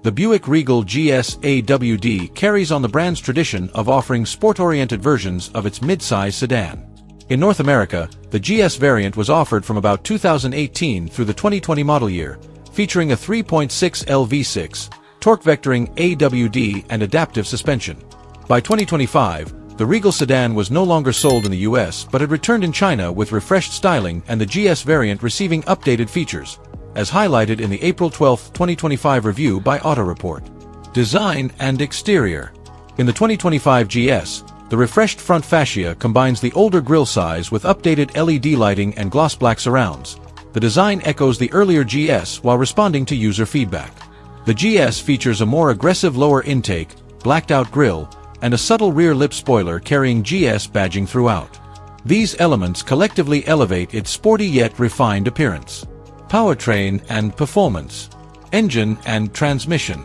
The Buick Regal GS AWD carries on the brand's tradition of offering sport-oriented versions of its mid-size sedan. In North America, the GS variant was offered from about 2018 through the 2020 model year, featuring a 3.6L V6, torque-vectoring AWD and adaptive suspension. By 2025, the Regal sedan was no longer sold in the US but had returned in China with refreshed styling and the GS variant receiving updated features, as highlighted in the April 12, 2025 review by Auto Report. Design and exterior. In the 2025 GS, the refreshed front fascia combines the older grille size with updated LED lighting and gloss black surrounds. The design echoes the earlier GS while responding to user feedback. The GS features a more aggressive lower intake, blacked-out grille, and a subtle rear lip spoiler carrying GS badging throughout. These elements collectively elevate its sporty yet refined appearance. Powertrain and performance. Engine and transmission.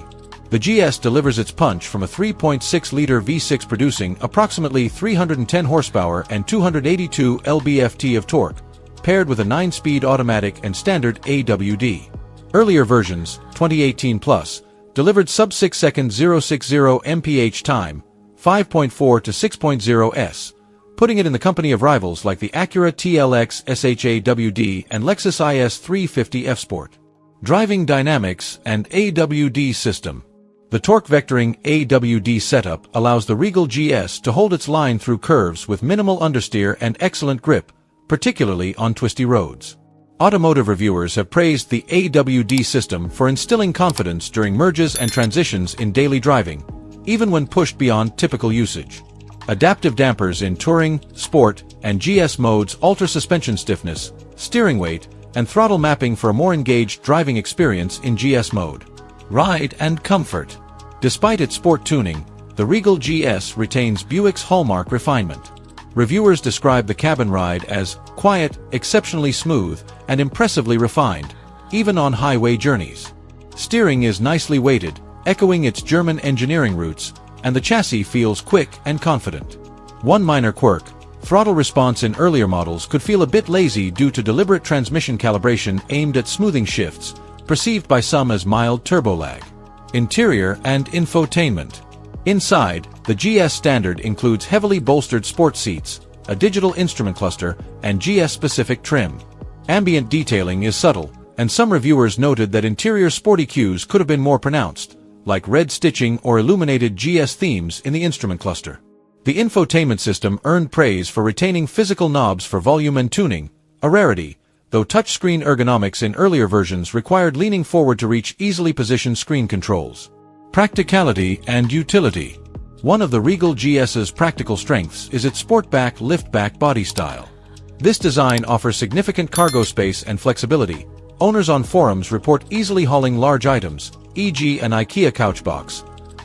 The GS delivers its punch from a 3.6-liter V6 producing approximately 310 horsepower and 282 lb-ft of torque, paired with a 9-speed automatic and standard AWD. Earlier versions, 2018 Plus, delivered sub-6 second 060 mph time, 5.4 to 6.0 s, putting it in the company of rivals like the Acura TLX SHAWD and Lexus IS 350 F Sport. Driving dynamics and AWD system. The torque-vectoring AWD setup allows the Regal GS to hold its line through curves with minimal understeer and excellent grip, particularly on twisty roads. Automotive reviewers have praised the AWD system for instilling confidence during merges and transitions in daily driving, even when pushed beyond typical usage. Adaptive dampers in touring, sport, and GS modes alter suspension stiffness, steering weight, and throttle mapping for a more engaged driving experience in GS mode. Ride and comfort. Despite its sport tuning, the Regal GS retains Buick's hallmark refinement. Reviewers describe the cabin ride as quiet, exceptionally smooth, and impressively refined, even on highway journeys. Steering is nicely weighted, echoing its German engineering roots, and the chassis feels quick and confident. One minor quirk: throttle response in earlier models could feel a bit lazy due to deliberate transmission calibration aimed at smoothing shifts, perceived by some as mild turbo lag. Interior and infotainment. Inside, the GS Standard includes heavily bolstered sport seats, a digital instrument cluster, and GS-specific trim. Ambient detailing is subtle, and some reviewers noted that interior sporty cues could have been more pronounced, like red stitching or illuminated GS themes in the instrument cluster. The infotainment system earned praise for retaining physical knobs for volume and tuning, a rarity, though touchscreen ergonomics in earlier versions required leaning forward to reach easily positioned screen controls. Practicality and utility. One of the Regal GS's practical strengths is its sportback liftback body style. This design offers significant cargo space and flexibility. Owners on forums report easily hauling large items, e.g. an IKEA couch box,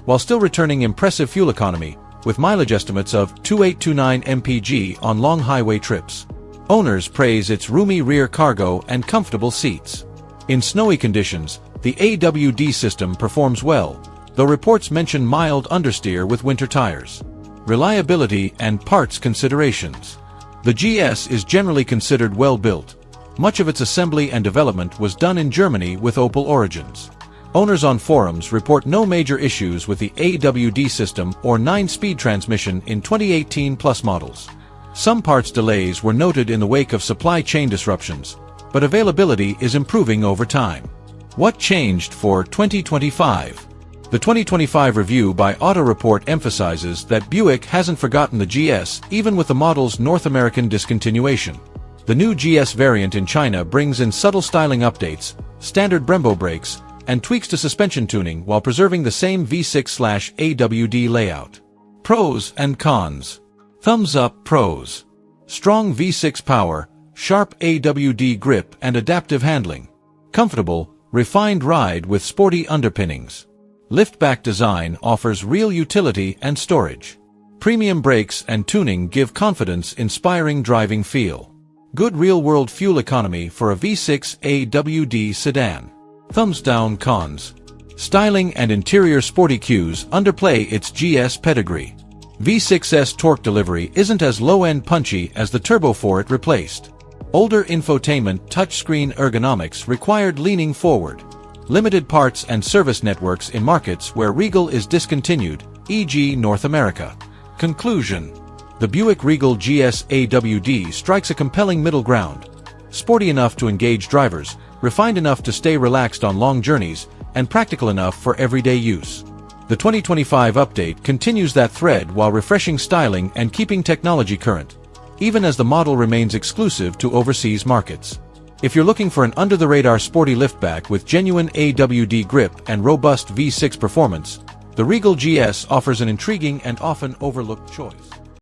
while still returning impressive fuel economy, with mileage estimates of 2829 mpg on long highway trips. Owners praise its roomy rear cargo and comfortable seats. In snowy conditions, the AWD system performs well, though reports mention mild understeer with winter tires. Reliability and parts considerations. The GS is generally considered well-built. Much of its assembly and development was done in Germany with Opel origins. Owners on forums report no major issues with the AWD system or 9-speed transmission in 2018 Plus models. Some parts delays were noted in the wake of supply chain disruptions, but availability is improving over time. What changed for 2025? The 2025 review by Auto Report emphasizes that Buick hasn't forgotten the GS even with the model's North American discontinuation. The new GS variant in China brings in subtle styling updates, standard Brembo brakes, and tweaks to suspension tuning while preserving the same V6/AWD layout. Pros and cons. Thumbs up pros. Strong V6 power, sharp AWD grip and adaptive handling. Comfortable, refined ride with sporty underpinnings. Liftback design offers real utility and storage. Premium brakes and tuning give confidence-inspiring driving feel. Good real-world fuel economy for a V6 AWD sedan. Thumbs down cons. Styling and interior sporty cues underplay its GS pedigree. V6's torque delivery isn't as low-end punchy as the turbo for it replaced. Older infotainment touchscreen ergonomics required leaning forward. limited parts and service networks in markets where Regal is discontinued, e.g. North America. Conclusion. The Buick Regal GS AWD strikes a compelling middle ground. Sporty enough to engage drivers, refined enough to stay relaxed on long journeys, and practical enough for everyday use. The 2025 update continues that thread while refreshing styling and keeping technology current, even as the model remains exclusive to overseas markets. If you're looking for an under-the-radar sporty liftback with genuine AWD grip and robust V6 performance, the Regal GS offers an intriguing and often overlooked choice.